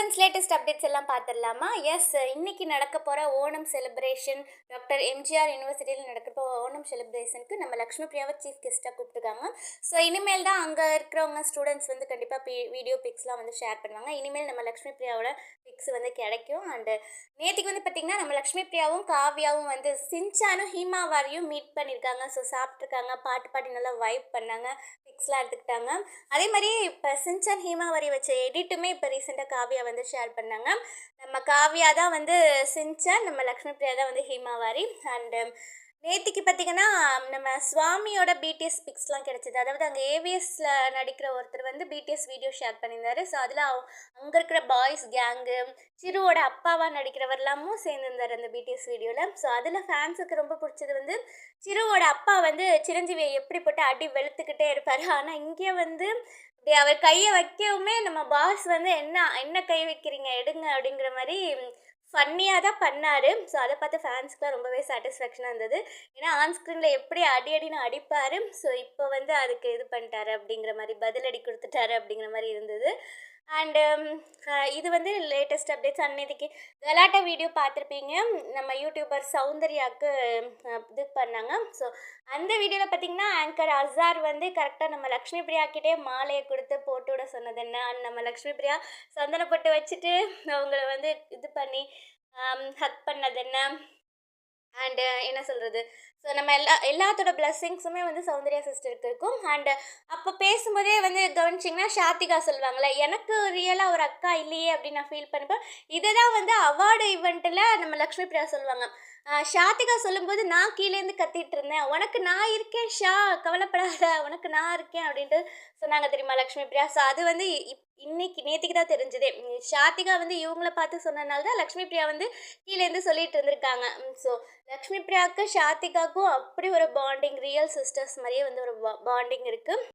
Friends latest updates எல்லாம் பார்த்துடலாமா? S, இன்னைக்கு நடக்க போகிற ஓணம் செலிப்ரேஷன் டாக்டர் எம்ஜிஆர் யூனிவர்சிட்டியில் நடக்க போகிற ஓணம் செலிப்ரேஷனுக்கு நம்ம லக்ஷ்மி பிரியாவை சீஃப் கெஸ்ட்டாக கூப்பிட்டுருக்காங்க. ஸோ இனிமேல் தான் அங்கே இருக்கிறவங்க ஸ்டூடெண்ட்ஸ் வந்து கண்டிப்பாக வீடியோ பிக்ஸ்லாம் வந்து ஷேர் பண்ணுவாங்க. இனிமேல் நம்ம லக்ஷ்மி பிரியாவோட பிக்ஸ் வந்து கிடைக்கும். அண்டு நேற்றுக்கு வந்து பார்த்திங்கன்னா நம்ம லக்ஷ்மி பிரியாவும் காவியாவும் வந்து சின்சானும் ஹீமாவாரியும் மீட் பண்ணியிருக்காங்க. ஸோ சாப்பிட்ருக்காங்க, பாட்டு பாடி நல்லா வைப் பண்ணாங்க, பிக்ஸ்லாம் எடுத்துக்கிட்டாங்க. அதே மாதிரி இப்போ சின்சான் ஹீமாவாரி வச்ச எடிட்டுமே இப்போ ரீசெண்டாக காவியா வந்து ஷேர் பண்ணாங்க. நம்ம காவியா தான் வந்து சின்சான், நம்ம லக்ஷ்மி பிரியா தான் வந்து ஹீமாவாரி. அண்டு நேற்றுக்கு பார்த்திங்கன்னா நம்ம சுவாமியோட பிடிஎஸ் பிக்ஸ்லாம் கிடச்சிது. அதாவது அங்கே ஏவிஎஸில் நடிக்கிற ஒருத்தர் வந்து பிடிஎஸ் வீடியோ ஷேர் பண்ணியிருந்தாரு. ஸோ அதில் அங்கே இருக்கிற பாய்ஸ் கேங்கு, சிருவோட அப்பாவாக நடிக்கிறவர்லாமும் சேர்ந்துருந்தார் அந்த பிடிஎஸ் வீடியோவில். ஸோ அதில் ஃபேன்ஸுக்கு ரொம்ப பிடிச்சது வந்து சிருவோட அப்பா வந்து சிரஞ்சீவியை எப்படி போட்டு அடி வெளுத்துக்கிட்டே இருப்பார். ஆனால் இங்கே வந்து அவர் கையை வைக்கவுமே நம்ம பாஸ் வந்து என்ன கை வைக்கிறீங்க எடுங்க அப்படிங்கிற மாதிரி ஃபன்னியாக தான் பண்ணார். ஸோ அதை பார்த்து ஃபேன்ஸ்க்குலாம் ரொம்பவே சாட்டிஸ்ஃபேக்ஷனாக இருந்தது. ஏன்னா ஆன்ஸ்க்ரீனில் எப்படி அடின்னு அடிப்பார். ஸோ இப்போ வந்து அதுக்கு இது பண்ணிட்டாரு அப்படிங்கிற மாதிரி பதிலடி கொடுத்துட்டாரு அப்படிங்கிற மாதிரி இருந்தது. அண்டு இது வந்து லேட்டஸ்ட் அப்டேட்ஸ். அன்னைக்கு கலாட்டா வீடியோ பார்த்துருப்பீங்க, நம்ம யூடியூபர் சௌந்தர்யாவுக்கு இது பண்ணாங்க. ஸோ அந்த வீடியோவில் பார்த்திங்கன்னா ஆங்கர் அசார் வந்து கரெக்டாக நம்ம லக்ஷ்மி பிரியாக்கிட்டே மாலையை கொடுத்து போட்டு விட சொன்னது என்ன, நம்ம லக்ஷ்மி பிரியா சந்தனப்பட்டு வச்சுட்டு அவங்கள வந்து இது பண்ணி ஹக் பண்ணது என்ன, அண்டு என்ன சொல்கிறது, ஸோ நம்ம எல்லாத்தோட பிளஸ்ஸிங்ஸுமே வந்து சௌந்தர்யா சிஸ்டருக்கு இருக்கும். அண்டு அப்போ பேசும்போதே வந்து கவனிச்சிங்கன்னா ஷாத்திகா சொல்லுவாங்களே, எனக்கு ரியலாக ஒரு அக்கா இல்லையே அப்படின்னு நான் ஃபீல் பண்ணிப்பேன். இதை தான் வந்து அவார்டு ஈவெண்ட்டில் நம்ம லக்ஷ்மி பிரியா சொல்லுவாங்க. ஷாத்திகா சொல்லும்போது நான் கீழேருந்து கத்திட்டு இருந்தேன், உனக்கு நான் இருக்கேன் ஷா, கவலைப்படாத, உனக்கு நான் இருக்கேன் அப்படின்ட்டு சொன்னாங்க தெரியுமா லக்ஷ்மி பிரியா. ஸோ அது வந்து நேற்றுக்கு தான் தெரிஞ்சுதே. ஷாத்திகா வந்து இவங்கள பார்த்து சொன்னதுனால தான் லக்ஷ்மி பிரியா வந்து கீழேருந்து சொல்லிட்டு இருந்திருக்காங்க. ஸோ லக்ஷ்மி பிரியாவுக்கு ஷாத்திகாவுக்கும் அப்படி ஒரு பாண்டிங், ரியல் சிஸ்டர்ஸ் மாதிரியே வந்து ஒரு பாண்டிங் இருக்குது.